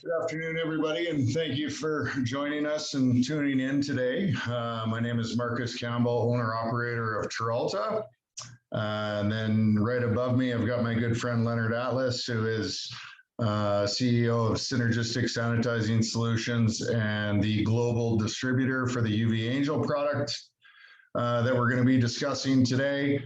Good afternoon, everybody, and thank you for joining us and tuning in today. My name is Marcus Campbell, owner-operator of Terralta. And then right above me, I've got my good friend Leonard Atlas, who is CEO of Synergistic Sanitizing Solutions and the global distributor for the UV Angel product that we're going to be discussing today.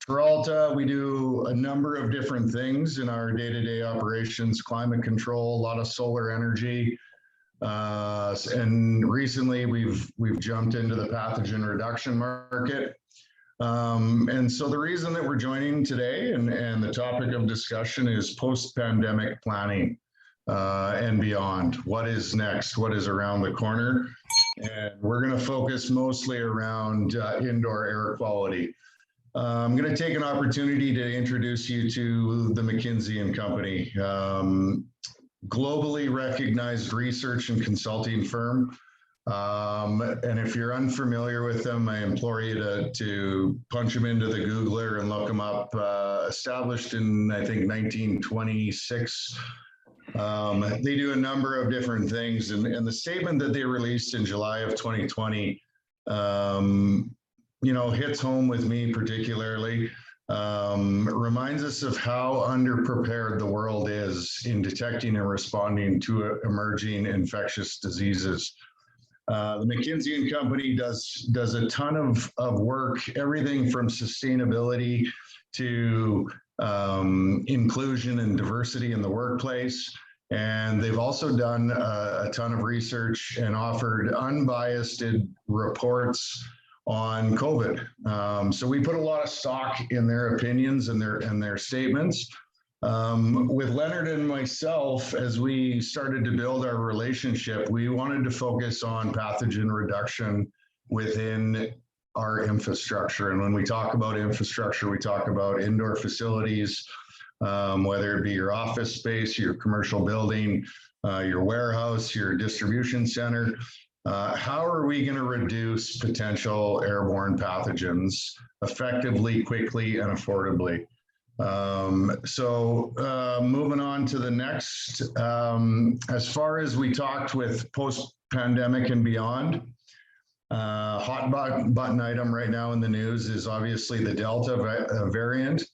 Terralta, we do a number of different things in our day-to-day operations, climate control, a lot of solar energy. And recently we've jumped into the pathogen reduction market. And so the reason that we're joining today and the topic of discussion is post-pandemic planning and beyond. What is next? What is around the corner? And we're going to focus mostly around indoor air quality. I'm going to take an opportunity to introduce you to the McKinsey & Company, globally recognized research and consulting firm. And if you're unfamiliar with them, I implore you to punch them into the Googler and look them up. Established in, I think, 1926. They do a number of different things. And the statement that they released in July of 2020, hits home with me particularly. It reminds us of how underprepared the world is in detecting and responding to emerging infectious diseases. The McKinsey & Company does a ton of work, everything from sustainability to inclusion and diversity in the workplace. And they've also done a ton of research and offered unbiased reports on COVID. So we put a lot of stock in their opinions and their statements. With Leonard and myself, as we started to build our relationship, we wanted to focus on pathogen reduction within our infrastructure. And when we talk about infrastructure, we talk about indoor facilities, whether it be your office space, your commercial building, your warehouse, your distribution center. How are we going to reduce potential airborne pathogens effectively, quickly, and affordably? Moving on to the next, as far as we talked with post-pandemic and beyond, hot button item right now in the news is obviously the Delta variant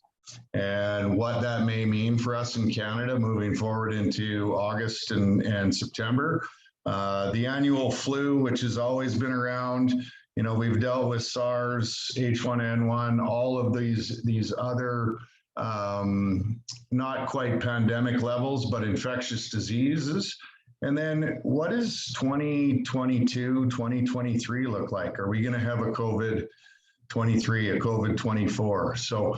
and what that may mean for us in Canada moving forward into August and September. The annual flu, which has always been around, we've dealt with SARS, H1N1, all of these other not quite pandemic levels, but infectious diseases. And then what does 2022, 2023 look like? Are we going to have a COVID-23, a COVID-24? So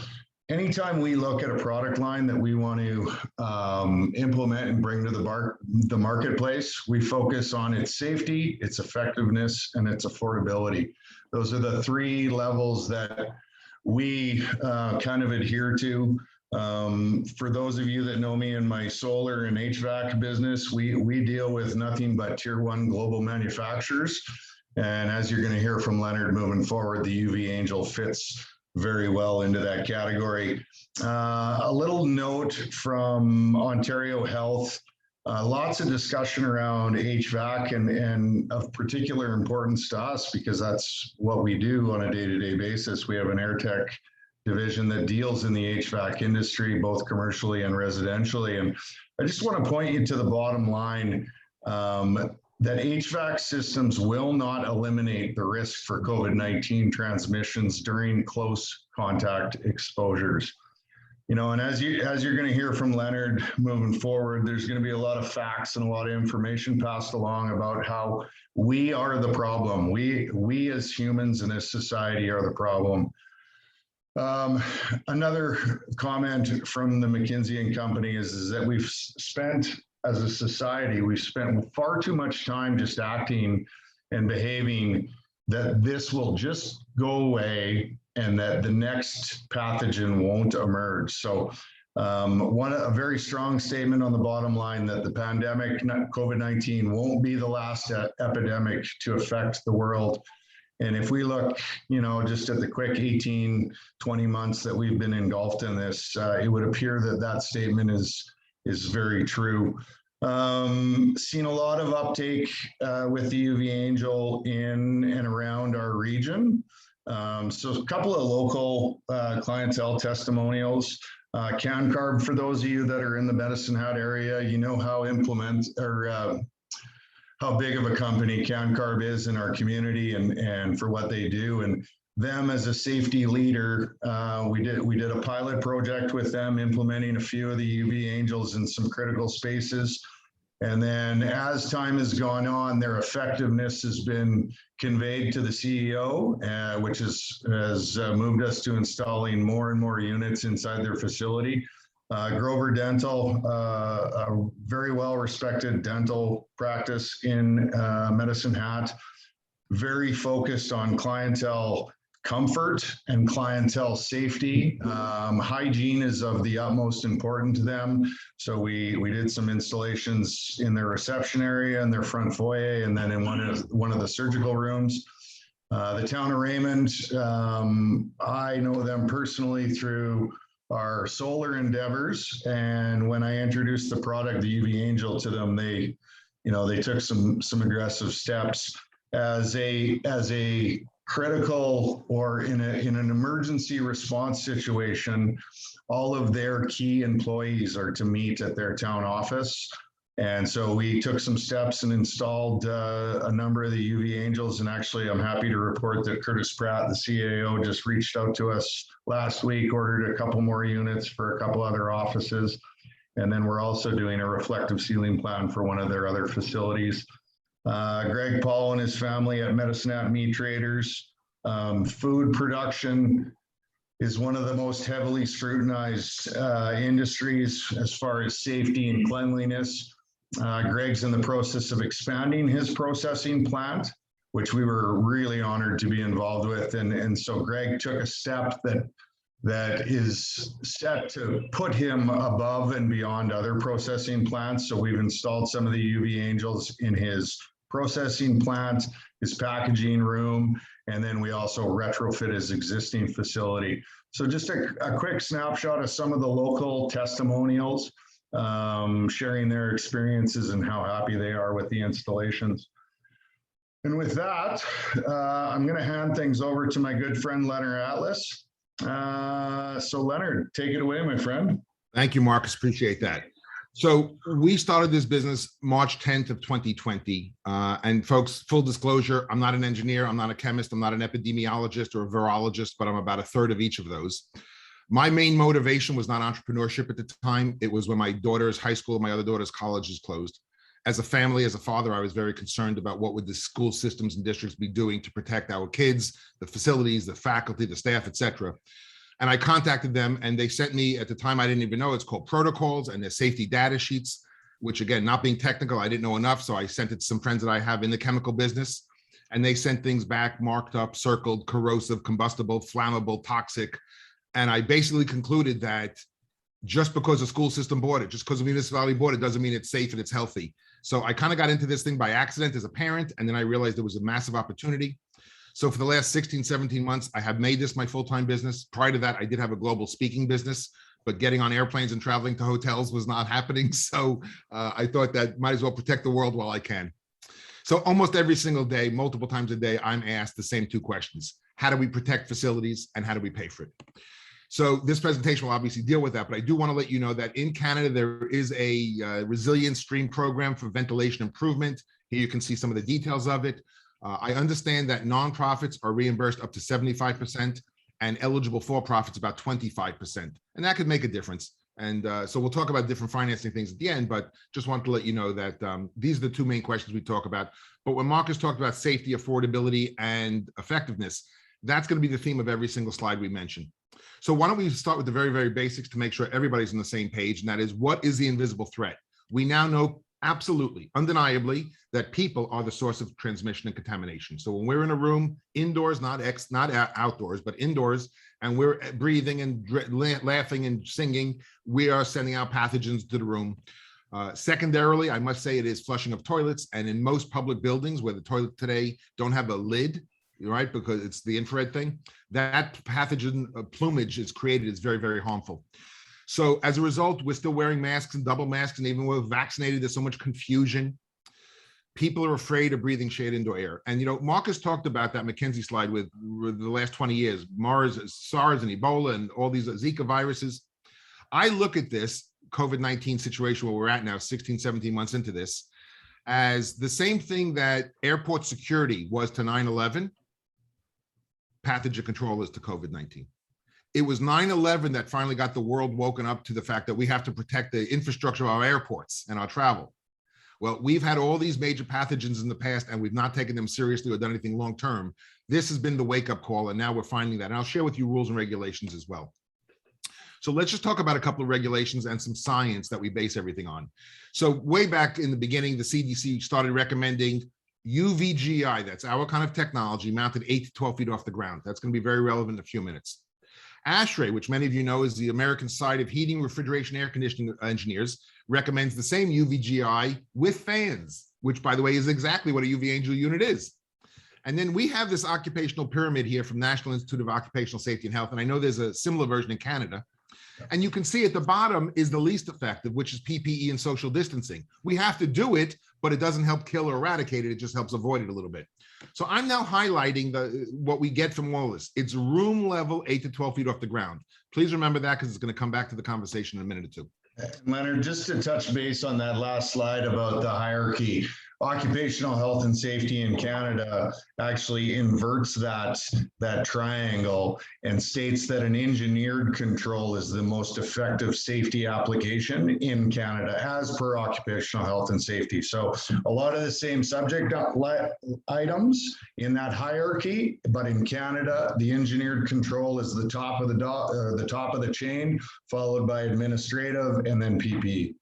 anytime we look at a product line that we want to implement and bring to the marketplace, we focus on its safety, its effectiveness, and its affordability. Those are the three levels that we kind of adhere to. For those of you that know me in my solar and HVAC business, we deal with nothing but tier 1 global manufacturers. And as you're going to hear from Leonard moving forward, the UV Angel fits very well into that category. A little note from Ontario Health, lots of discussion around HVAC and of particular importance to us because that's what we do on a day-to-day basis. We have an air tech division that deals in the HVAC industry, both commercially and residentially. And I just want to point you to the bottom line that HVAC systems will not eliminate the risk for COVID-19 transmissions during close contact exposures. And as you're going to hear from Leonard moving forward, there's going to be a lot of facts and a lot of information passed along about how we are the problem. We as humans in this society are the problem. Another comment from the McKinsey & Company is that we've spent, as a society, we've spent far too much time just acting and behaving that this will just go away and that the next pathogen won't emerge. So a very strong statement on the bottom line that the pandemic, COVID-19, won't be the last epidemic to affect the world. And if we look, just at the quick 18, 20 months that we've been engulfed in this, it would appear that statement is is very true. Seen a lot of uptake with the UV Angel in and around our region. So a couple of local clientele testimonials. CanCarb, for those of you that are in the Medicine Hat area, you know how how big of a company CanCarb is in our community and for what they do. And them as a safety leader, we did a pilot project with them, implementing a few of the UV Angels in some critical spaces. And then as time has gone on, their effectiveness has been conveyed to the CEO, which has moved us to installing more and more units inside their facility. Grover Dental, a very well-respected dental practice in Medicine Hat, very focused on clientele comfort and clientele safety. Hygiene is of the utmost importance to them. So we did some installations in their reception area and their front foyer, and then in one of the surgical rooms. The town of Raymond, I know them personally through our solar endeavors. And when I introduced the product, the UV Angel, to them, they took some aggressive steps as a critical or in an emergency response situation. All of their key employees are to meet at their town office. And so we took some steps and installed a number of the UV Angels. And actually, I'm happy to report that Curtis Pratt, the CAO, just reached out to us last week, ordered a couple more units for a couple other offices. And then we're also doing a reflective ceiling plan for one of their other facilities. Greg Paul and his family at Medicine Hat Meat Traders. Food production is one of the most heavily scrutinized industries as far as safety and cleanliness. Greg's in the process of expanding his processing plant, which we were really honored to be involved with. And so Greg took a step that is set to put him above and beyond other processing plants. So we've installed some of the UV Angels in his processing plant, his packaging room, and then we also retrofit his existing facility. So just a quick snapshot of some of the local testimonials, sharing their experiences and how happy they are with the installations. And with that, I'm going to hand things over to my good friend, Leonard Atlas. So Leonard, take it away, my friend. Thank you, Marcus. Appreciate that. So we started this business March 10th of 2020. And folks, full disclosure, I'm not an engineer, I'm not a chemist, I'm not an epidemiologist or a virologist, but I'm about a third of each of those. My main motivation was not entrepreneurship at the time. It was when my daughter's high school, my other daughter's colleges closed. As a family, as a father, I was very concerned about what would the school systems and districts be doing to protect our kids, the facilities, the faculty, the staff, et cetera. And I contacted them and they sent me, at the time, I didn't even know, it's called protocols and their safety data sheets, which again, not being technical, I didn't know enough. So I sent it to some friends that I have in the chemical business, and they sent things back, marked up, circled, corrosive, combustible, flammable, toxic. And I basically concluded that just because a school system bought it, just because a municipality bought it, doesn't mean it's safe and it's healthy. So I kind of got into this thing by accident as a parent, and then I realized there was a massive opportunity. So for the last 16, 17 months, I have made this my full-time business. Prior to that, I did have a global speaking business, but getting on airplanes and traveling to hotels was not happening. So I thought that might as well protect the world while I can. So almost every single day, multiple times a day, I'm asked the same two questions. How do we protect facilities and how do we pay for it? So this presentation will obviously deal with that, but I do want to let you know that in Canada, there is a resilience stream program for ventilation improvement. Here you can see some of the details of it. I understand that nonprofits are reimbursed up to 75% and eligible for-profits about 25%. And that could make a difference. And so we'll talk about different financing things at the end, but just wanted to let you know that these are the two main questions we talk about. But when Marcus talked about safety, affordability, and effectiveness, that's going to be the theme of every single slide we mention. So why don't we start with the very, very basics to make sure everybody's on the same page, and that is, what is the invisible threat? We now know absolutely, undeniably, that people are the source of transmission and contamination. So when we're in a room, indoors, not outdoors, but indoors, and we're breathing and laughing and singing, we are sending out pathogens to the room. Secondarily, I must say it is flushing of toilets, and in most public buildings where the toilet today don't have a lid, right, because it's the infrared thing, that pathogen plumage is created is very, very harmful. So as a result, we're still wearing masks and double masks, and even when we're vaccinated, there's so much confusion. People are afraid of breathing shade indoor air. And, you know, Marcus talked about that McKinsey slide with the last 20 years, SARS and Ebola and all these Zika viruses. I look at this COVID-19 situation where we're at now, 16, 17 months into this, as the same thing that airport security was to 9/11, pathogen control is to COVID-19. It was 9/11 that finally got the world woken up to the fact that we have to protect the infrastructure of our airports and our travel. Well, we've had all these major pathogens in the past and we've not taken them seriously or done anything long-term. This has been the wake-up call, and now we're finding that. And I'll share with you rules and regulations as well. So let's just talk about a couple of regulations and some science that we base everything on. So way back in the beginning, the CDC started recommending UVGI, that's our kind of technology, mounted 8 to 12 feet off the ground. That's going to be very relevant in a few minutes. ASHRAE, which many of you know is the American Society of Heating, Refrigeration, Air Conditioning Engineers, recommends the same UVGI with fans, which, by the way, is exactly what a UV Angel unit is. And then we have this occupational pyramid here from National Institute of Occupational Safety and Health, and I know there's a similar version in Canada. And you can see at the bottom is the least effective, which is PPE and social distancing. We have to do it, but it doesn't help kill or eradicate it. It just helps avoid it a little bit. So I'm now highlighting what we get from all this. It's room level, 8 to 12 feet off the ground. Please remember that, because it's going to come back to the conversation in a minute or two. Leonard, just to touch base on that last slide about the hierarchy, occupational health and safety in Canada actually inverts that triangle and states that an engineered control is the most effective safety application in Canada as per occupational health and safety. So a lot of the same subject items in that hierarchy, but in Canada, the engineered control is the top of the chain, followed by administrative and then PPE.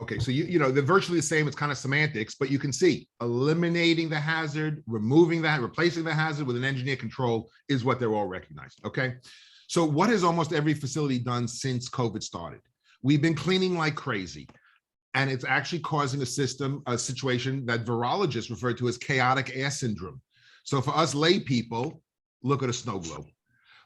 Okay, so you know, they're virtually the same. It's kind of semantics, but you can see eliminating the hazard, removing that, replacing the hazard with an engineered control is what they're all recognized. Okay, so what has almost every facility done since COVID started? We've been cleaning like crazy, and it's actually causing a situation that virologists refer to as chaotic air syndrome. So for us lay people, look at a snow globe.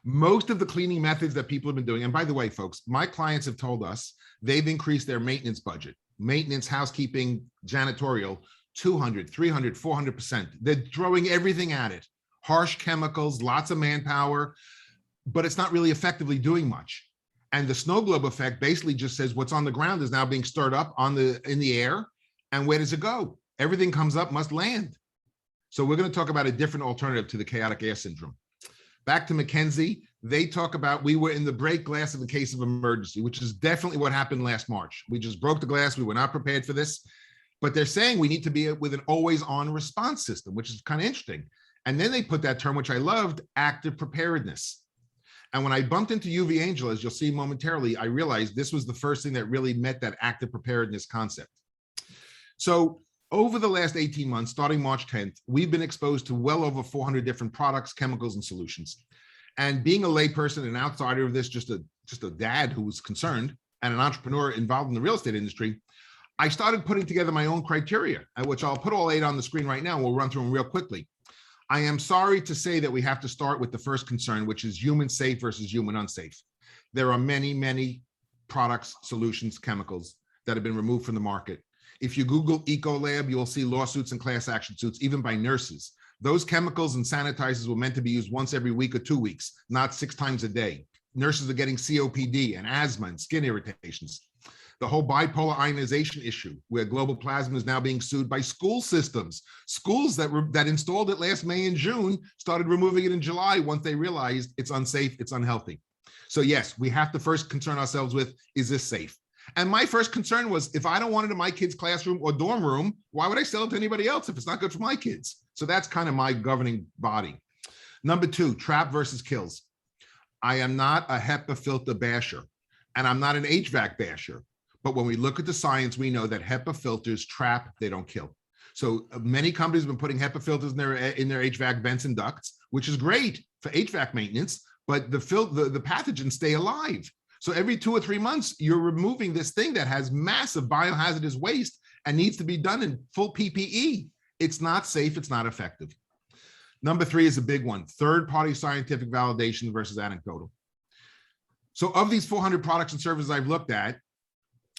Most of the cleaning methods that people have been doing, and by the way, folks, my clients have told us they've increased their maintenance budget, maintenance, housekeeping, janitorial, 200, 300, 400%. They're throwing everything at it. Harsh chemicals, lots of manpower, but it's not really effectively doing much. And the snow globe effect basically just says what's on the ground is now being stirred up in the air. And where does it go? Everything comes up, must land. So we're going to talk about a different alternative to the chaotic air syndrome. Back to McKinsey, they talk about we were in the break glass in the case of emergency, which is definitely what happened last March. We just broke the glass. We were not prepared for this. But they're saying we need to be with an always-on response system, which is kind of interesting. And then they put that term, which I loved, active preparedness. And when I bumped into UV Angel, as you'll see momentarily, I realized this was the first thing that really met that active preparedness concept. So over the last 18 months, starting March 10th, we've been exposed to well over 400 different products, chemicals, and solutions. And being a layperson, an outsider of this, just a dad who was concerned, and an entrepreneur involved in the real estate industry, I started putting together my own criteria, which I'll put all 8 on the screen right now. We'll run through them real quickly. I am sorry to say that we have to start with the first concern, which is human safe versus human unsafe. There are many, many products, solutions, chemicals that have been removed from the market. If you Google Ecolab, you will see lawsuits and class action suits, even by nurses. Those chemicals and sanitizers were meant to be used once every week or 2 weeks, not 6 times a day. Nurses are getting COPD and asthma and skin irritations. The whole bipolar ionization issue, where Global Plasma is now being sued by school systems. Schools that installed it last May and June started removing it in July once they realized it's unsafe, it's unhealthy. So yes, we have to first concern ourselves with, is this safe? And my first concern was, if I don't want it in my kid's classroom or dorm room, why would I sell it to anybody else if it's not good for my kids? So that's kind of my governing body. Number 2, trap versus kills. I am not a HEPA filter basher, and I'm not an HVAC basher. But when we look at the science, we know that HEPA filters trap, they don't kill. So many companies have been putting HEPA filters in their HVAC vents and ducts, which is great for HVAC maintenance, but the pathogens stay alive. So every 2 or 3 months, you're removing this thing that has massive biohazardous waste and needs to be done in full PPE. It's not safe, it's not effective. Number 3 is a big one, third-party scientific validation versus anecdotal. So of these 400 products and services I've looked at,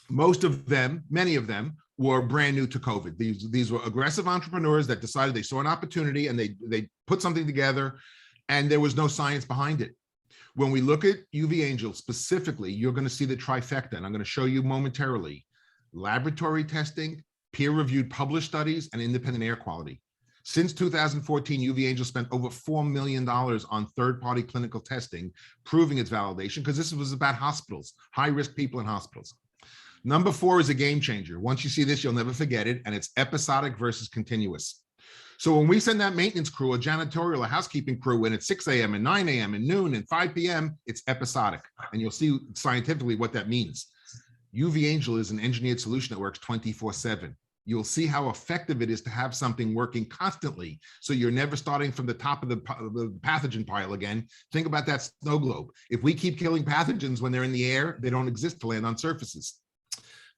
most of them, many of them, were brand new to COVID. These were aggressive entrepreneurs that decided they saw an opportunity and they put something together, and there was no science behind it. When we look at UV Angel specifically, you're going to see the trifecta, and I'm going to show you momentarily: laboratory testing, peer-reviewed published studies, and independent air quality. Since 2014, UV Angel spent over $4 million on third-party clinical testing, proving its validation, because this was about hospitals, high-risk people in hospitals. Number 4 is a game changer. Once you see this, you'll never forget it, and it's episodic versus continuous. So when we send that maintenance crew, a janitorial, a housekeeping crew in at 6 a.m. and 9 a.m. and noon and 5 p.m., it's episodic, and you'll see scientifically what that means. UV Angel is an engineered solution that works 24/7. You'll see how effective it is to have something working constantly, so you're never starting from the top of the pathogen pile again. Think about that snow globe. If we keep killing pathogens when they're in the air, they don't exist to land on surfaces.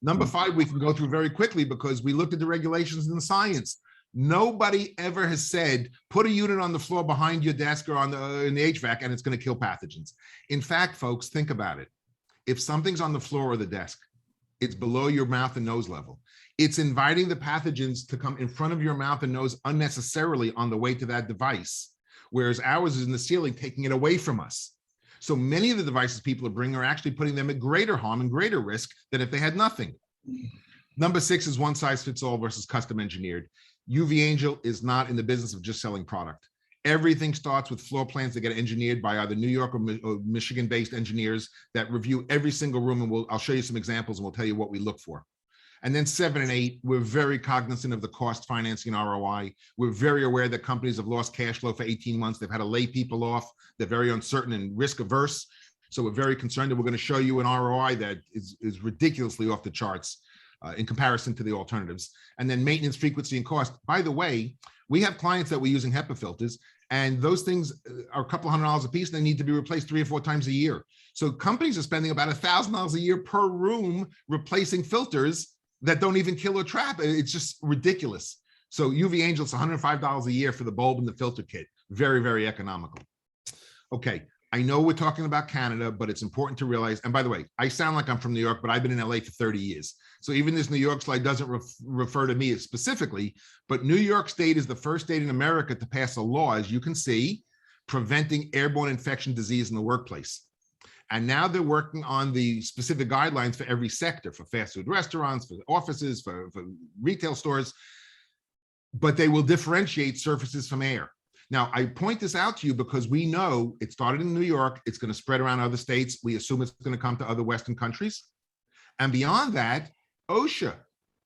Number 5, we can go through very quickly because we looked at the regulations and the science. Nobody ever has said, put a unit on the floor behind your desk or in the HVAC and it's going to kill pathogens. In fact, folks, think about it. If something's on the floor or the desk, it's below your mouth and nose level. It's inviting the pathogens to come in front of your mouth and nose unnecessarily on the way to that device, whereas ours is in the ceiling, taking it away from us. So many of the devices people are bringing are actually putting them at greater harm and greater risk than if they had nothing. Number 6 is one size fits all versus custom engineered. UV Angel is not in the business of just selling product. Everything starts with floor plans that get engineered by either New York or Michigan-based engineers that review every single room, and I'll show you some examples and we'll tell you what we look for. And then 7 and 8, we're very cognizant of the cost, financing, and ROI. We're very aware that companies have lost cash flow for 18 months. They've had to lay people off. They're very uncertain and risk averse. So we're very concerned, and we're going to show you an ROI that is ridiculously off the charts in comparison to the alternatives. And then maintenance, frequency, and cost. By the way, we have clients that we're using HEPA filters, and those things are a couple $100 a piece. And they need to be replaced 3 or 4 times a year. So companies are spending about $1,000 a year per room replacing filters that don't even kill or trap. It's just ridiculous. So UV Angel, it's $105 a year for the bulb and the filter kit. Very, very economical. Okay, I know we're talking about Canada, but it's important to realize, and by the way, I sound like I'm from New York, but I've been in LA for 30 years. So even this New York slide doesn't refer to me specifically, but New York State is the first state in America to pass a law, as you can see, preventing airborne infection disease in the workplace. And now they're working on the specific guidelines for every sector, for fast food restaurants, for offices, for retail stores, but they will differentiate surfaces from air. Now, I point this out to you because we know it started in New York. It's going to spread around other states. We assume it's going to come to other Western countries. And beyond that, OSHA,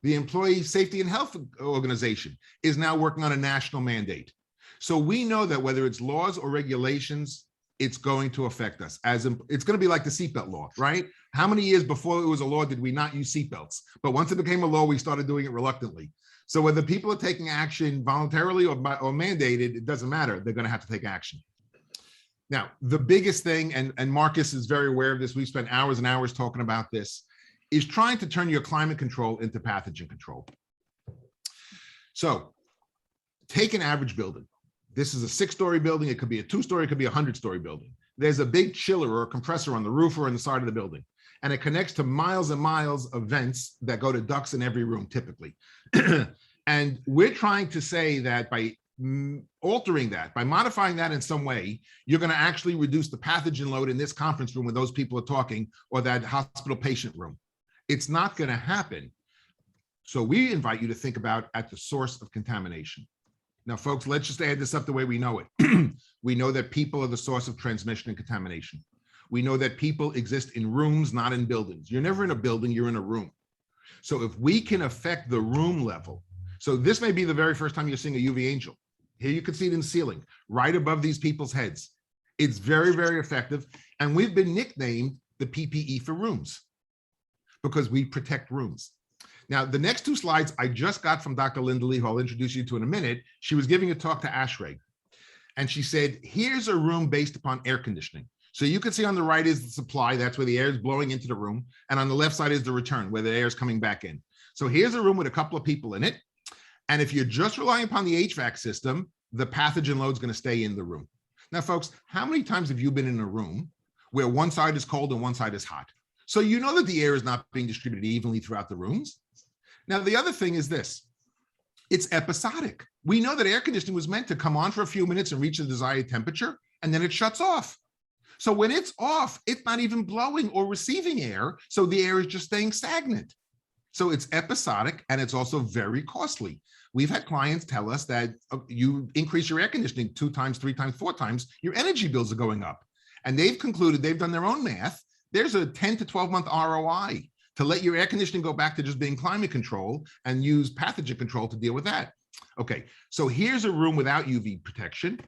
the Employee Safety and Health Organization, is now working on a national mandate. So we know that whether it's laws or regulations, it's going to affect us. It's going to be like the seatbelt law, right? How many years before it was a law did we not use seatbelts? But once it became a law, we started doing it reluctantly. So whether people are taking action voluntarily or mandated, it doesn't matter. They're going to have to take action. Now, the biggest thing, and Marcus is very aware of this, we've spent hours and hours talking about this, is trying to turn your climate control into pathogen control. So take an average building. This is a 6-story building. It could be a 2-story, it could be a 100-story building. There's a big chiller or a compressor on the roof or on the side of the building, and it connects to miles and miles of vents that go to ducts in every room typically. And we're trying to say that by altering that, by modifying that in some way, you're going to actually reduce the pathogen load in this conference room when those people are talking, or that hospital patient room. It's not going to happen. So we invite you to think about at the source of contamination. Now, folks, let's just add this up the way we know it. We know that people are the source of transmission and contamination. We know that people exist in rooms, not in buildings. You're never in a building, you're in a room. So if we can affect the room level, so this may be the very first time you're seeing a UV Angel. Here you can see it in the ceiling, right above these people's heads. It's very, very effective. And we've been nicknamed the PPE for rooms because we protect rooms. Now, the next 2 slides I just got from Dr. Linda Lee, who I'll introduce you to in a minute. She was giving a talk to ASHRAE, and she said, here's a room based upon air conditioning. So you can see on the right is the supply, that's where the air is blowing into the room, and on the left side is the return, where the air is coming back in. So here's a room with a couple of people in it, and if you're just relying upon the HVAC system, the pathogen load is going to stay in the room. Now, folks, how many times have you been in a room where one side is cold and one side is hot. So you know that the air is not being distributed evenly throughout the rooms. Now, the other thing is this. It's episodic. We know that air conditioning was meant to come on for a few minutes and reach the desired temperature, and then it shuts off. So when it's off, it's not even blowing or receiving air. So the air is just staying stagnant. So it's episodic, and it's also very costly. We've had clients tell us that you increase your air conditioning 2 times, 3 times, 4 times, your energy bills are going up. And they've concluded, they've done their own math. There's a 10 to 12 month ROI to let your air conditioning go back to just being climate control and use pathogen control to deal with that. Okay, so here's a room without UV protection,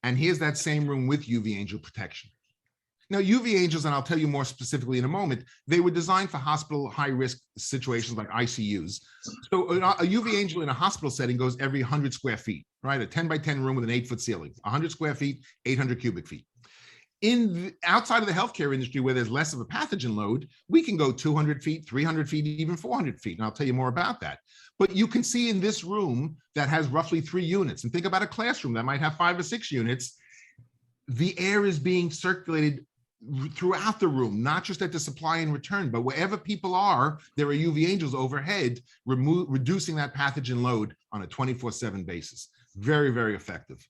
and here's that same room with UV angel protection. Now, UV angels, and I'll tell you more specifically in a moment, they were designed for hospital high-risk situations like ICUs. So a UV angel in a hospital setting goes every 100 square feet, right? A 10 by 10 room with an 8-foot ceiling, 100 square feet, 800 cubic feet. Outside of the healthcare industry, where there's less of a pathogen load, we can go 200 feet, 300 feet, even 400 feet. And I'll tell you more about that. But you can see in this room that has roughly 3 units, and think about a classroom that might have 5 or 6 units, the air is being circulated throughout the room, not just at the supply and return, but wherever people are, there are UV angels overhead, reducing that pathogen load on a 24/7 basis. Very, very effective.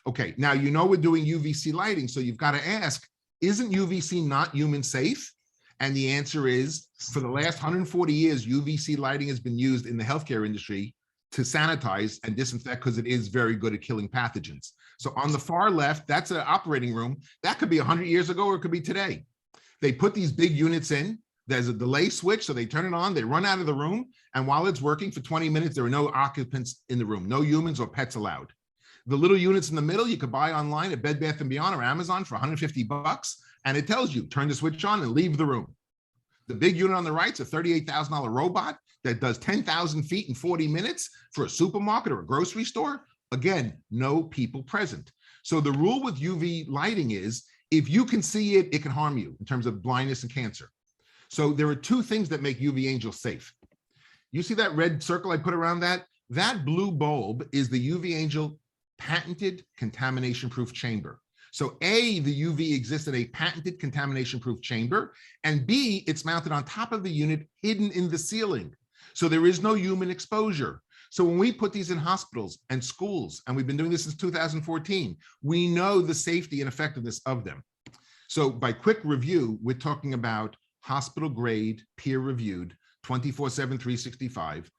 Okay, now you know we're doing UVC lighting, so you've got to ask, isn't UVC not human safe? And the answer is, for the last 140 years, UVC lighting has been used in the healthcare industry to sanitize and disinfect because it is very good at killing pathogens. So on the far left, that's an operating room. That could be 100 years ago, or it could be today. They put these big units in. There's a delay switch, so they turn it on, they run out of the room, and while it's working for 20 minutes, there are no occupants in the room, no humans or pets allowed. The little units in the middle, you could buy online at Bed Bath & Beyond or Amazon for $150, and it tells you, turn the switch on and leave the room. The big unit on the right is a $38,000 robot that does 10,000 feet in 40 minutes for a supermarket or a grocery store. Again, no people present. So the rule with UV lighting is, if you can see it, it can harm you in terms of blindness and cancer. So there are 2 things that make UV angels safe. You see that red circle I put around that? That blue bulb is the UV angel patented contamination-proof chamber. So A, the UV exists in a patented contamination-proof chamber, and B, it's mounted on top of the unit hidden in the ceiling. So there is no human exposure. So when we put these in hospitals and schools, and we've been doing this since 2014, we know the safety and effectiveness of them. So by quick review, we're talking about hospital grade, peer-reviewed, 24/7, 365,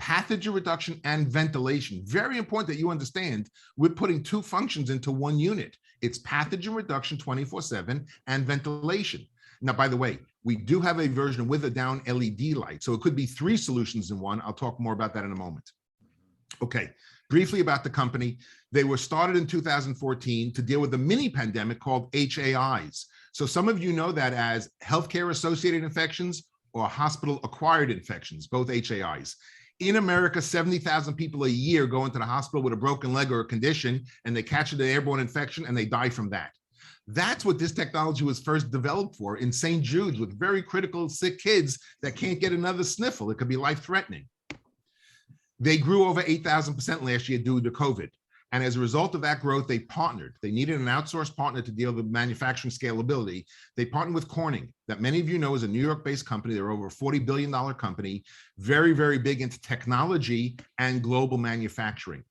pathogen reduction and ventilation. Very important that you understand, we're putting 2 functions into 1 unit. It's pathogen reduction 24/7 and ventilation. Now, by the way, we do have a version with a down LED light, so it could be 3 solutions in 1. I'll talk more about that in a moment. Okay, briefly about the company. They were started in 2014 to deal with a mini pandemic called HAIs. So some of you know that as healthcare associated infections or hospital acquired infections, both HAIs. In America, 70,000 people a year go into the hospital with a broken leg or a condition, and they catch an airborne infection and they die from that. That's what this technology was first developed for in St. Jude's, with very critical sick kids that can't get another sniffle. It could be life-threatening. They grew over 8,000% last year due to COVID. And as a result of that growth, they partnered. They needed an outsourced partner to deal with manufacturing scalability. They partnered with Corning, that many of you know is a New York-based company. They're over a $40 billion company, very, very big into technology and global manufacturing.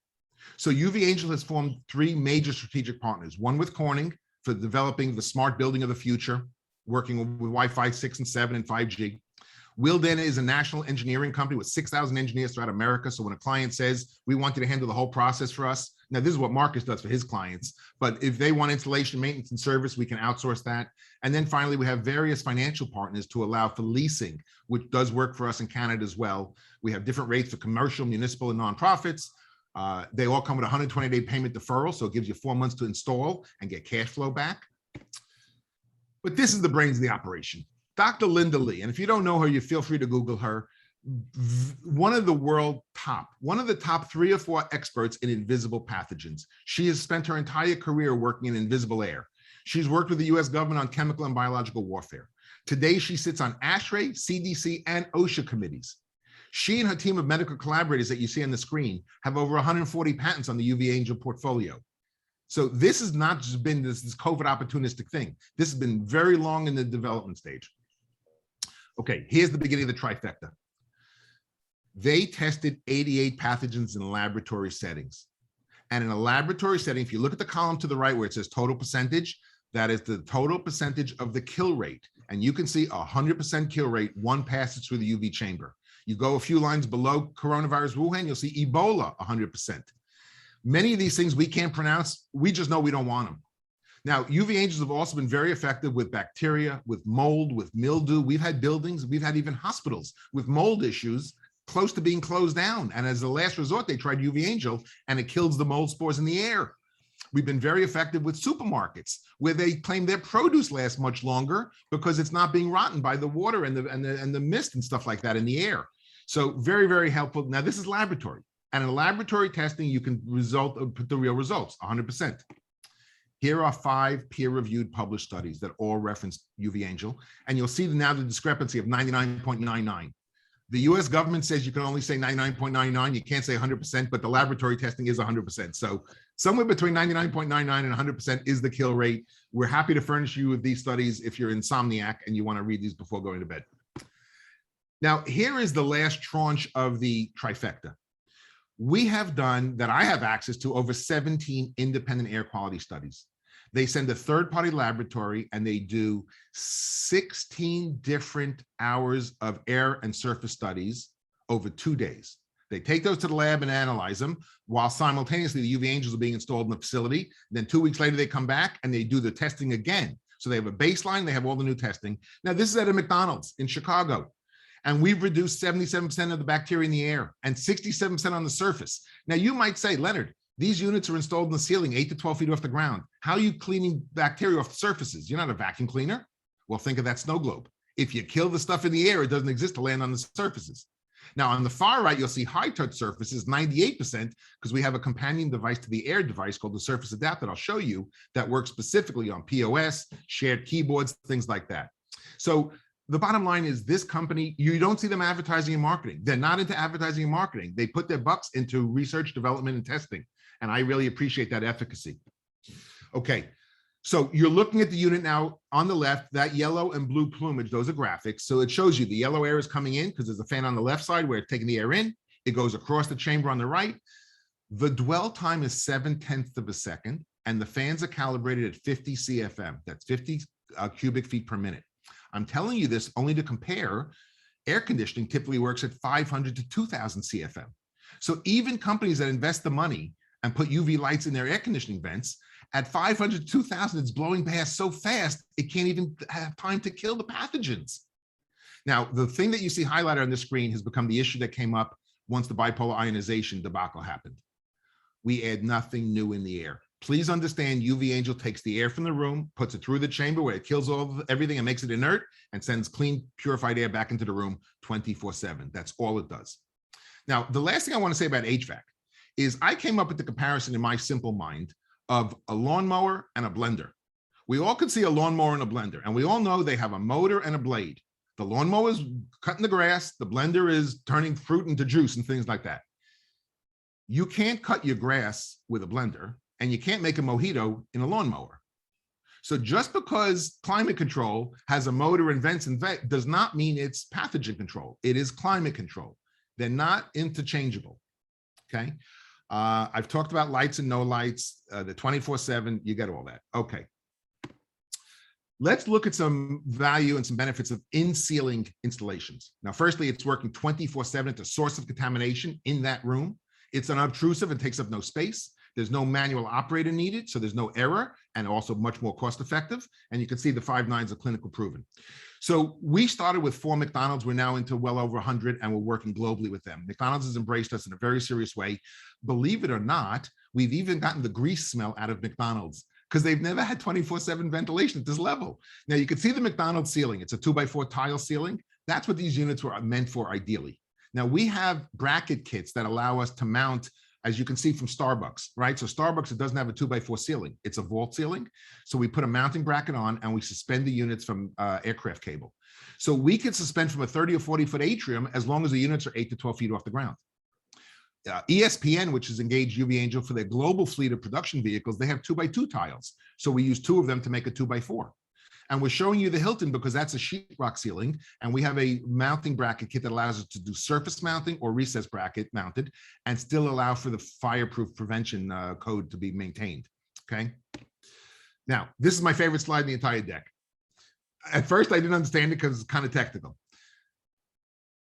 So UV Angel has formed 3 major strategic partners, one with Corning for developing the smart building of the future, working with Wi-Fi 6 and 7 and 5G. Willdan is a national engineering company with 6,000 engineers throughout America. So when a client says, we want you to handle the whole process for us, now this is what Marcus does for his clients, but if they want installation, maintenance, and service, we can outsource that. And then finally, we have various financial partners to allow for leasing, which does work for us in Canada as well. We have different rates for commercial, municipal, and nonprofits. They all come with a 120-day payment deferral, so it gives you 4 months to install and get cash flow back. But this is the brains of the operation. Dr. Linda Lee, and if you don't know her, you feel free to Google her. One of the top 3 or 4 experts in invisible pathogens. She has spent her entire career working in invisible air. She's worked with the US government on chemical and biological warfare. Today, she sits on ASHRAE, CDC, and OSHA committees. She and her team of medical collaborators that you see on the screen have over 140 patents on the UV Angel portfolio. So this has not just been this COVID opportunistic thing. This has been very long in the development stage. Okay, here's the beginning of the trifecta. They tested 88 pathogens in laboratory settings. And in a laboratory setting, if you look at the column to the right where it says total percentage, that is the total percentage of the kill rate. And you can see 100% kill rate, one passes through the UV chamber. You go a few lines below coronavirus Wuhan, you'll see Ebola, 100%. Many of these things we can't pronounce, we just know we don't want them. Now, UV angels have also been very effective with bacteria, with mold, with mildew. We've had buildings, we've had even hospitals with mold issues close to being closed down. And as a last resort, they tried UV angel and it kills the mold spores in the air. We've been very effective with supermarkets where they claim their produce lasts much longer because it's not being rotten by the water and the mist and stuff like that in the air. So very, very helpful. Now, this is laboratory. And in laboratory testing, you can put the real results, 100%. Here are 5 peer-reviewed published studies that all reference UV angel. And you'll see now the discrepancy of 99.99. The US government says you can only say 99.99. You can't say 100%, but the laboratory testing is 100%. So somewhere between 99.99 and 100% is the kill rate. We're happy to furnish you with these studies if you're insomniac and you want to read these before going to bed. Now, here is the last tranche of the trifecta. We have done, that I have access to, over 17 independent air quality studies. They send a third-party laboratory and they do 16 different hours of air and surface studies over 2 days. They take those to the lab and analyze them while simultaneously the UV angels are being installed in the facility. Then 2 weeks later, they come back and they do the testing again. So they have a baseline, they have all the new testing. Now, this is at a McDonald's in Chicago. And we've reduced 77% of the bacteria in the air and 67% on the surface. Now, you might say, Leonard, these units are installed in the ceiling 8 to 12 feet off the ground. How are you cleaning bacteria off the surfaces? You're not a vacuum cleaner. Well, think of that snow globe. If you kill the stuff in the air, it doesn't exist to land on the surfaces. Now, on the far right, you'll see high-touch surfaces, 98%, because we have a companion device to the air device called the Surface Adapt that I'll show you that works specifically on POS, shared keyboards, things like that. So the bottom line is this company, you don't see them advertising and marketing. They're not into advertising and marketing. They put their bucks into research, development, and testing. And I really appreciate that efficacy. Okay, so you're looking at the unit now on the left, that yellow and blue plumage, those are graphics. So it shows you the yellow air is coming in because there's a fan on the left side where it's taking the air in. It goes across the chamber on the right. The dwell time is 0.7 of a second, and the fans are calibrated at 50 CFM. That's 50 cubic feet per minute. I'm telling you this only to compare. Air conditioning typically works at 500 to 2000 CFM. So even companies that invest the money and put UV lights in their air conditioning vents, at 500 to 2000, it's blowing past so fast, it can't even have time to kill the pathogens. Now, the thing that you see highlighted on the screen has become the issue that came up once the bipolar ionization debacle happened. We add nothing new in the air. Please understand, UV angel takes the air from the room, puts it through the chamber where it kills everything and makes it inert, and sends clean, purified air back into the room 24/7. That's all it does. Now, the last thing I want to say about HVAC is I came up with the comparison in my simple mind of a lawnmower and a blender. We all could see a lawnmower and a blender, and we all know they have a motor and a blade. The lawnmower is cutting the grass, the blender is turning fruit into juice and things like that. You can't cut your grass with a blender, and you can't make a mojito in a lawnmower. So just because climate control has a motor and vents and does not mean it's pathogen control. It is climate control. They're not interchangeable, okay? I've talked about lights and no lights, the 24/7, you get all that. Okay. Let's look at some value and some benefits of in-ceiling installations. Now, firstly, it's working 24/7 at the source of contamination in that room. It's unobtrusive and takes up no space. There's no manual operator needed, so there's no error, and also much more cost effective. And you can see the 5 nines are clinical proven. So we started with 4 McDonald's. We're now into well over 100, and we're working globally with them. McDonald's has embraced us in a very serious way. Believe it or not, we've even gotten the grease smell out of McDonald's because they've never had 24/7 ventilation at this level. Now you can see the McDonald's ceiling. It's a 2x4 tile ceiling. That's what these units were meant for ideally. Now we have bracket kits that allow us to mount, as you can see from Starbucks, right? So Starbucks, it doesn't have a 2x4 ceiling. It's a vault ceiling. So we put a mounting bracket on and we suspend the units from aircraft cable. So we can suspend from a 30 or 40 foot atrium as long as the units are 8 to 12 feet off the ground. ESPN, which is engaged UV Angel for their global fleet of production vehicles, they have 2x2 tiles. So we use 2 of them to make a 2x4. And we're showing you the Hilton because that's a sheetrock ceiling. And we have a mounting bracket kit that allows us to do surface mounting or recess bracket mounted and still allow for the fireproof prevention code to be maintained. Okay. Now, this is my favorite slide in the entire deck. At first, I didn't understand it because it's kind of technical.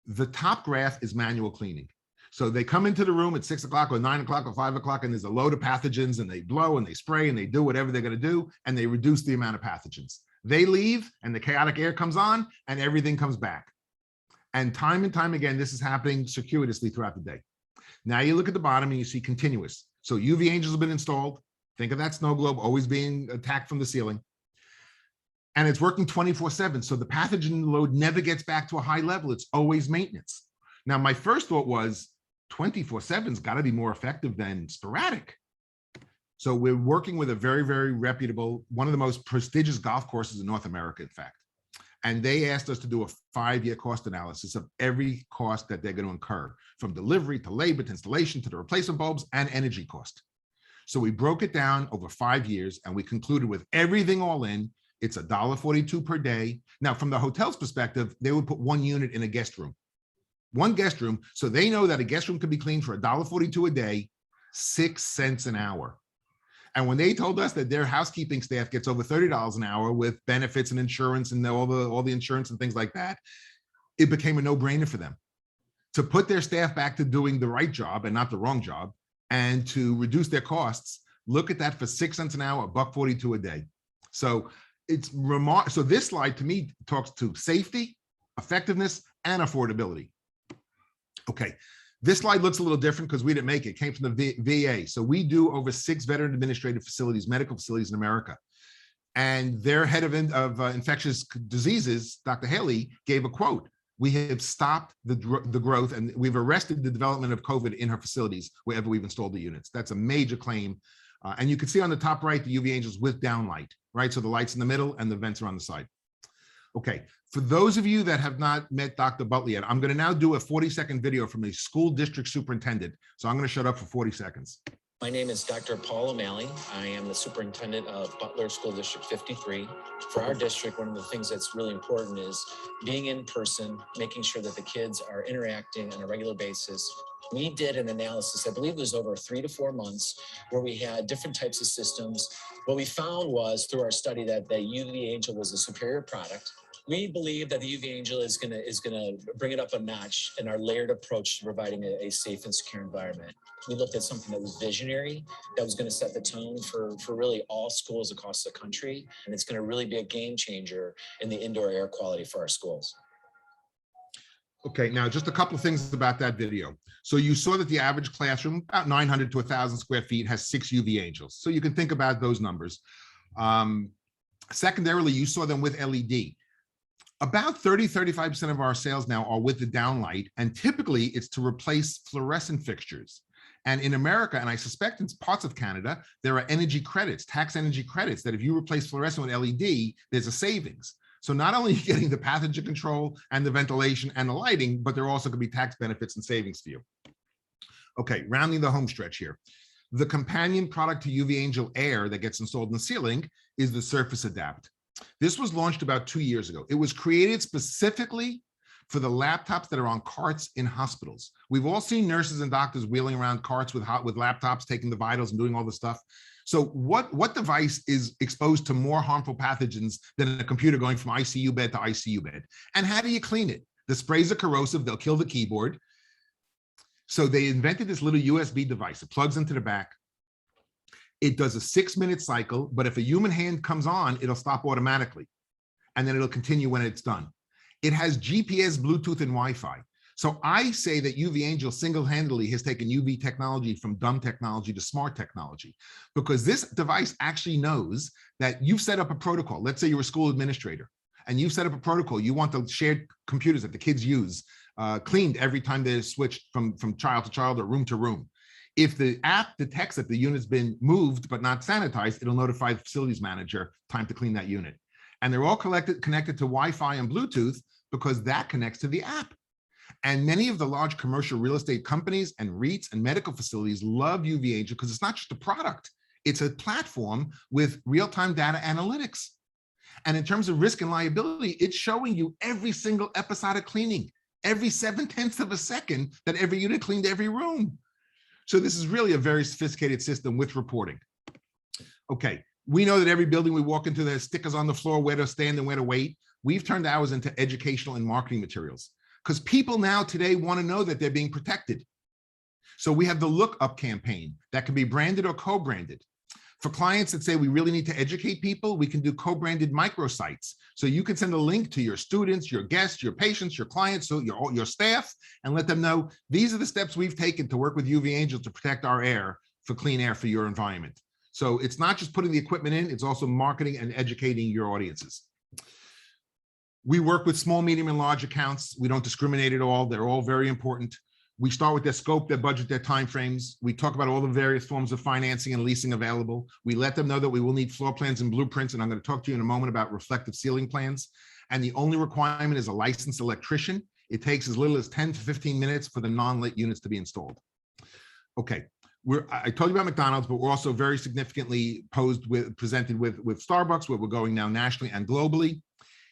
The top graph is manual cleaning. So they come into the room at 6 o'clock or 9 o'clock or 5 o'clock, and there's a load of pathogens, and they blow and they spray and they do whatever they're going to do, and they reduce the amount of pathogens. They leave, and the chaotic air comes on, and everything comes back. And time again, this is happening circuitously throughout the day. Now you look at the bottom and you see continuous. So UV Angels have been installed. Think of that snow globe always being attacked from the ceiling. And it's working 24/7. So the pathogen load never gets back to a high level. It's always maintenance. Now, my first thought was 24/7's got to be more effective than sporadic. So we're working with a very, very reputable, one of the most prestigious golf courses in North America, in fact. And they asked us to do a 5-year cost analysis of every cost that they're going to incur, from delivery to labor to installation to the replacement bulbs and energy cost. So we broke it down over 5 years, and we concluded with everything all in, it's $1.42 per day. Now, from the hotel's perspective, they would put 1 unit in a guest room. 1 guest room, so they know that a guest room could be cleaned for $1.42 a day, 6 cents an hour. And when they told us that their housekeeping staff gets over $30 an hour with benefits and insurance and all the insurance and things like that, it became a no-brainer for them to put their staff back to doing the right job and not the wrong job, and to reduce their costs. Look at that, for 6 cents an hour, $1.42 a day. So it's remarkable. So this slide to me talks to safety, effectiveness, and affordability. Okay, this slide looks a little different because we didn't make it. It came from the VA. So we do over 6 veteran administrative facilities, medical facilities in America. And their head of infectious diseases, Dr. Haley, gave a quote. We have stopped the growth, and we've arrested the development of COVID in her facilities wherever we've installed the units. That's a major claim. And you can see on the top right, the UV Angels with downlight, right? So the light's in the middle and the vents are on the side. Okay, for those of you that have not met Dr. Butler yet, I'm going to now do a 40-second video from a school district superintendent. So I'm going to shut up for 40 seconds. My name is Dr. Paul O'Malley. I am the superintendent of Butler School District 53. For our district, one of the things that's really important is being in person, making sure that the kids are interacting on a regular basis. We did an analysis, I believe it was over 3 to 4 months, where we had different types of systems. What we found was, through our study, that the UV Angel was a superior product. We believe that the UV Angel is gonna bring it up a notch in our layered approach to providing a safe and secure environment. We looked at something that was visionary, that was going to set the tone for really all schools across the country, and it's going to really be a game changer in the indoor air quality for our schools. Okay, now just a couple of things about that video. So you saw that the average classroom, about 900 to 1,000 square feet, has 6 UV Angels. So you can think about those numbers. Secondarily, you saw them with LED. About 30-35% of our sales now are with the downlight, and typically it's to replace fluorescent fixtures. And in America, and I suspect in parts of Canada, there are energy credits, tax energy credits, that if you replace fluorescent with LED, there's a savings. So not only are you getting the pathogen control and the ventilation and the lighting, but there also could be tax benefits and savings for you. Okay, rounding the home stretch here. The companion product to UV Angel Air that gets installed in the ceiling is the Surface Adapt. This was launched about 2 years ago. It was created specifically for the laptops that are on carts in hospitals. We've all seen nurses and doctors wheeling around carts with laptops, taking the vitals and doing all the stuff. So what device is exposed to more harmful pathogens than a computer going from ICU bed to ICU bed? And how do you clean it? The sprays are corrosive, they'll kill the keyboard. So they invented this little USB device. It plugs into the back. It does a 6-minute cycle, but if a human hand comes on, it'll stop automatically. And then it'll continue when it's done. It has GPS, Bluetooth, and Wi-Fi. So I say that UV Angel single-handedly has taken UV technology from dumb technology to smart technology, because this device actually knows that you've set up a protocol. Let's say you're a school administrator and you've set up a protocol. You want the shared computers that the kids use cleaned every time they're switched from child to child or room to room. If the app detects that the unit's been moved but not sanitized, it'll notify the facilities manager, time to clean that unit. And they're all connected to Wi-Fi and Bluetooth, because that connects to the app. And many of the large commercial real estate companies and REITs and medical facilities love UV Angel because it's not just a product, it's a platform with real-time data analytics. And in terms of risk and liability, it's showing you every single episodic cleaning, every 7/10 of a second that every unit cleaned every room. So this is really a very sophisticated system with reporting. Okay, we know that every building we walk into, there's stickers on the floor, where to stand and where to wait. We've turned ours into educational and marketing materials because people now today want to know that they're being protected. So we have the Look Up campaign that can be branded or co-branded. For clients that say we really need to educate people, we can do co-branded microsites. So you can send a link to your students, your guests, your patients, your clients, so your staff, and let them know these are the steps we've taken to work with UV Angel to protect our air for clean air for your environment. So it's not just putting the equipment in, it's also marketing and educating your audiences. We work with small, medium, and large accounts. We don't discriminate at all. They're all very important. We start with their scope, their budget, their timeframes. We talk about all the various forms of financing and leasing available. We let them know that we will need floor plans and blueprints, and I'm going to talk to you in a moment about reflective ceiling plans. And the only requirement is a licensed electrician. It takes as little as 10 to 15 minutes for the non-lit units to be installed. Okay, I told you about McDonald's, but we're also very significantly presented with Starbucks, where we're going now nationally and globally.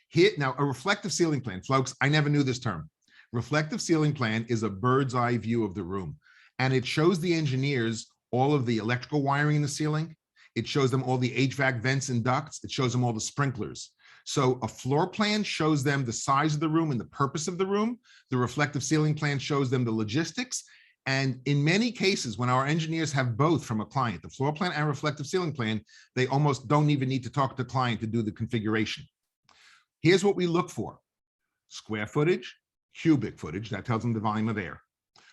Here, now, a reflective ceiling plan, folks, I never knew this term. Reflective ceiling plan is a bird's eye view of the room, and it shows the engineers all of the electrical wiring in the ceiling. It shows them all the HVAC vents and ducts. It shows them all the sprinklers. So a floor plan shows them the size of the room and the purpose of the room. The reflective ceiling plan shows them the logistics. And in many cases, when our engineers have both from a client, the floor plan and reflective ceiling plan, they almost don't even need to talk to the client to do the configuration. Here's what we look for: square footage, cubic footage, that tells them the volume of air.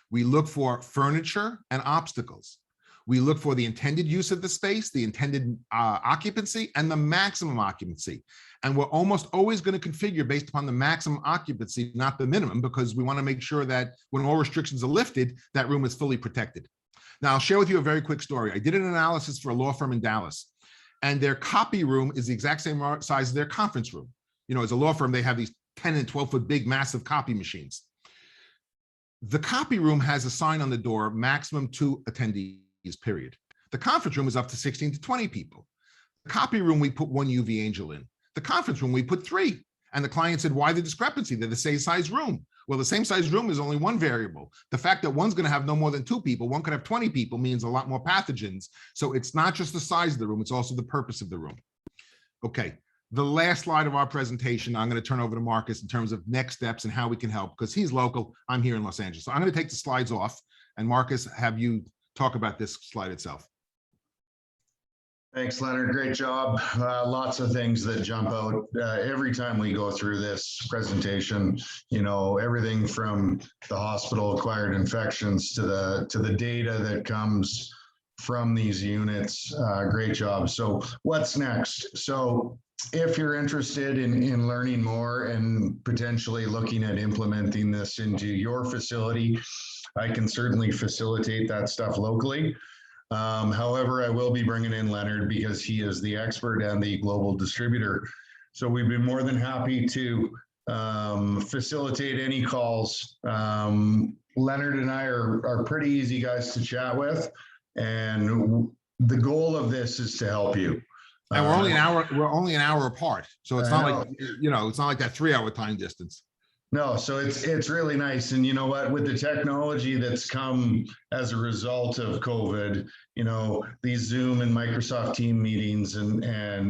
We look for furniture and obstacles. We look for the intended use of the space, the intended occupancy, and the maximum occupancy. And we're almost always going to configure based upon the maximum occupancy, not the minimum, because we want to make sure that when all restrictions are lifted, that room is fully protected. Now, I'll share with you a very quick story. I did an analysis for a law firm in Dallas, and their copy room is the exact same size as their conference room. You know, as a law firm, they have these 10 and 12-foot big, massive copy machines. The copy room has a sign on the door, maximum 2 attendees, period. The conference room is up to 16 to 20 people. The copy room, we put 1 UV Angel in. The conference room, we put 3. And the client said, why the discrepancy? They're the same size room. Well, the same size room is only one variable. The fact that one's going to have no more than 2 people, one could have 20 people, means a lot more pathogens. So it's not just the size of the room, it's also the purpose of the room. Okay. The last slide of our presentation, I'm going to turn over to Marcus in terms of next steps and how we can help, because he's local. I'm here in Los Angeles. So I'm going to take the slides off, and Marcus, have you talk about this slide itself. Thanks, Leonard. Great job. Lots of things that jump out every time we go through this presentation. You know, everything from the hospital-acquired infections to the data that comes from these units. Great job. So what's next? So if you're interested in learning more and potentially looking at implementing this into your facility, I can certainly facilitate that stuff locally. However, I will be bringing in Leonard because he is the expert and the global distributor. So we'd be more than happy to facilitate any calls. Leonard and I are pretty easy guys to chat with, and the goal of this is to help you. And we're only an hour apart. So it's not like, you know, it's not like that 3-hour time distance. No, so it's really nice. And you know what, with the technology that's come as a result of COVID, you know, these Zoom and Microsoft Team meetings, and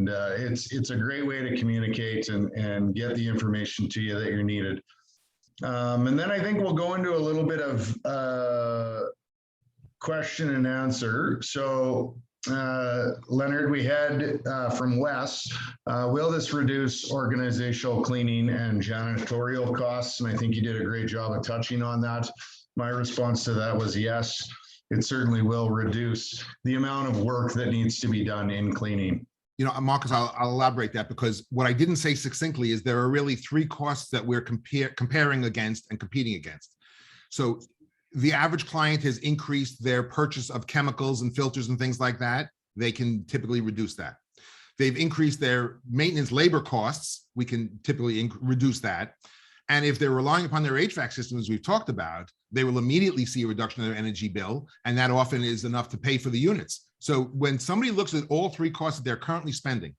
it's a great way to communicate and get the information to you that you're needed. And then I think we'll go into a little bit of question and answer. So Leonard, we had from Wes, will this reduce organizational cleaning and janitorial costs? And I think you did a great job of touching on that. My response to that was yes, it certainly will reduce the amount of work that needs to be done in cleaning. You know, Marcus, I'll elaborate that, because what I didn't say succinctly is there are really 3 costs that we're comparing against and competing against. So the average client has increased their purchase of chemicals and filters and things like that. They can typically reduce that. They've increased their maintenance labor costs. We can typically reduce that. And if they're relying upon their HVAC system, as we've talked about, they will immediately see a reduction in their energy bill. And that often is enough to pay for the units. So when somebody looks at all three costs that they're currently spending.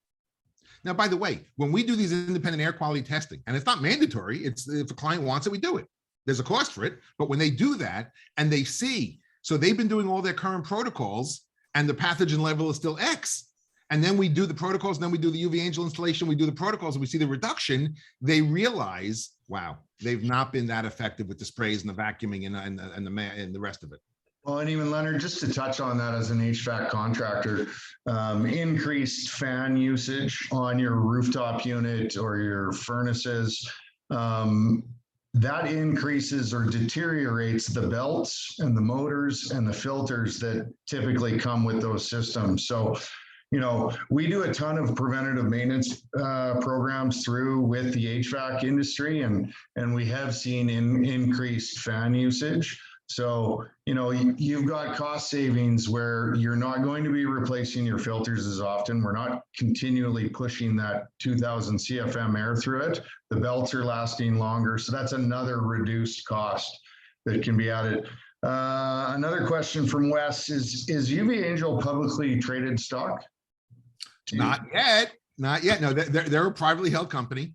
Now, by the way, when we do these independent air quality testing, and it's not mandatory, it's if a client wants it, we do it. There's a cost for it. But when they do that and they see, so they've been doing all their current protocols and the pathogen level is still X. And then we do the protocols, and then we do the UV Angel installation, we do the protocols, and we see the reduction, they realize, wow, they've not been that effective with the sprays and the vacuuming and the rest of it. Well, and even Leonard, just to touch on that as an HVAC contractor, increased fan usage on your rooftop unit or your furnaces, that increases or deteriorates the belts and the motors and the filters that typically come with those systems. So, you know, we do a ton of preventative maintenance programs through with the HVAC industry, and we have seen increased fan usage. So, you know, you've got cost savings where you're not going to be replacing your filters as often. We're not continually pushing that 2000 CFM air through it. The belts are lasting longer. So that's another reduced cost that can be added. Another question from Wes is UV Angel publicly traded stock? Not yet. Not yet. No, they're a privately held company.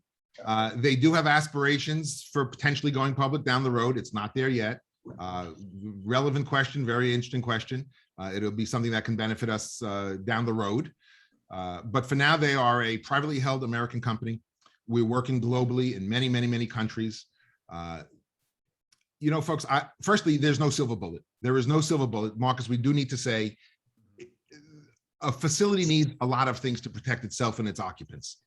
They do have aspirations for potentially going public down the road. It's not there yet. Relevant question, very interesting question. It'll be something that can benefit us down the road. But for now, they are a privately held American company. We're working globally in many, many, many countries. You know, folks, firstly, there's no silver bullet. There is no silver bullet. Marcus, we do need to say a facility needs a lot of things to protect itself and its occupants.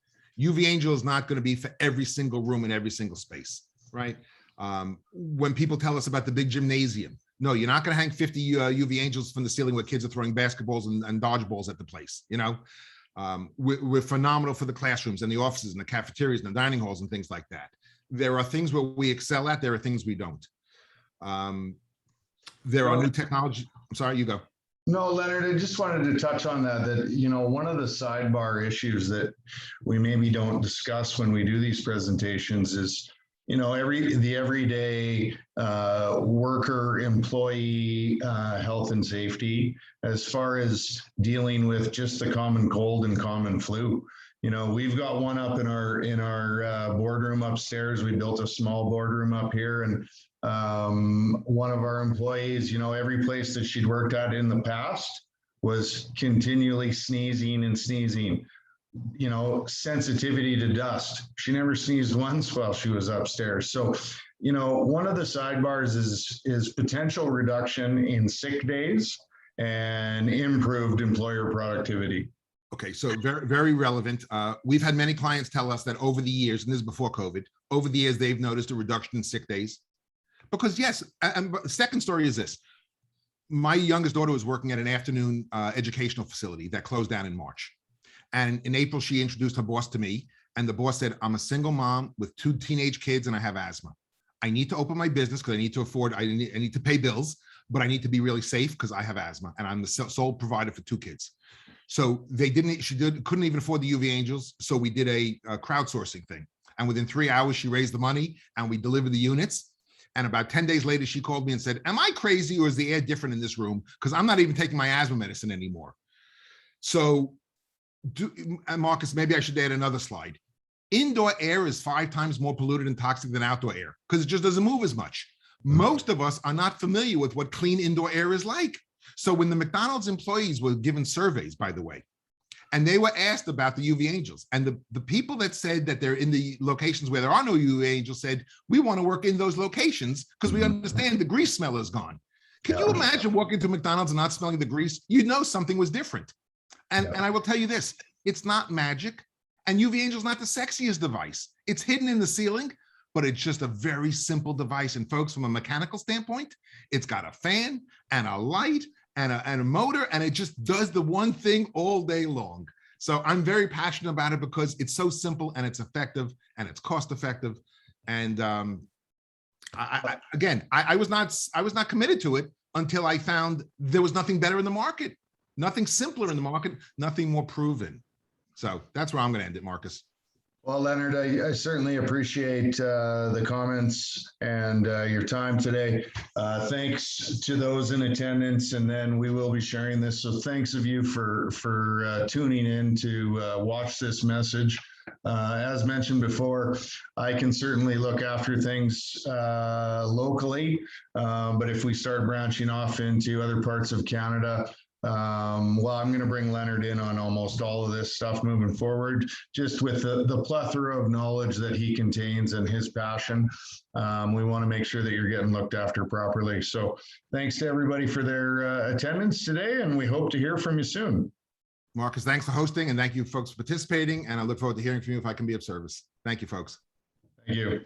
UV Angel is not going to be for every single room in every single space, right? When people tell us about the big gymnasium, no, you're not going to hang 50 UV Angels from the ceiling where kids are throwing basketballs and dodgeballs at the place. You know, we're phenomenal for the classrooms and the offices and the cafeterias and the dining halls and things like that. There are things where we excel at. There are things we don't. There are new technology. I'm sorry, you go. No, Leonard, I just wanted to touch on that, you know, one of the sidebar issues that we maybe don't discuss when we do these presentations is, you know, the everyday worker, employee health and safety, as far as dealing with just the common cold and common flu. You know, we've got one up in our boardroom upstairs. We built a small boardroom up here, and one of our employees, you know, every place that she'd worked at in the past was continually sneezing and sneezing. You know, sensitivity to dust. She never sneezed once while she was upstairs. So, you know, one of the sidebars is potential reduction in sick days and improved employer productivity. Okay, so very, very relevant. We've had many clients tell us that over the years, and this is before COVID, over the years, they've noticed a reduction in sick days. Because yes, and the second story is this. My youngest daughter was working at an afternoon educational facility that closed down in March. And in April, she introduced her boss to me. And the boss said, I'm a single mom with 2 teenage kids and I have asthma. I need to open my business because I need to afford, I need to pay bills, but I need to be really safe because I have asthma and I'm the sole provider for 2 kids. So couldn't even afford the UV Angels. So we did a crowdsourcing thing. And within 3 hours, she raised the money and we delivered the units. And about 10 days later, she called me and said, am I crazy or is the air different in this room? Because I'm not even taking my asthma medicine anymore. So, and Marcus, maybe I should add another slide. Indoor air is 5 times more polluted and toxic than outdoor air because it just doesn't move as much. Most of us are not familiar with what clean indoor air is like. So when the McDonald's employees were given surveys, by the way, and they were asked about the UV Angels, and the people that said that they're in the locations where there are no UV Angels said, we want to work in those locations because we understand the grease smell is gone. Can you imagine walking to McDonald's and not smelling the grease? You know something was different. And I will tell you this, it's not magic. And UV Angel is not the sexiest device. It's hidden in the ceiling, but it's just a very simple device. And folks, from a mechanical standpoint, it's got a fan and a light and a motor, and it just does the one thing all day long. So I'm very passionate about it because it's so simple and it's effective and it's cost effective. And I was not committed to it until I found there was nothing better in the market, nothing simpler in the market, nothing more proven. So that's where I'm going to end it, Marcus. Well, Leonard, I certainly appreciate the comments and your time today. Thanks to those in attendance, and then we will be sharing this. So thanks of you for tuning in to watch this message. As mentioned before, I can certainly look after things locally, but if we start branching off into other parts of Canada, well, I'm going to bring Leonard in on almost all of this stuff moving forward, just with the plethora of knowledge that he contains and his passion. We want to make sure that you're getting looked after properly. So thanks to everybody for their attendance today, and we hope to hear from you soon. Marcus, thanks for hosting, and thank you folks for participating, and I look forward to hearing from you if I can be of service. Thank you, folks. Thank you.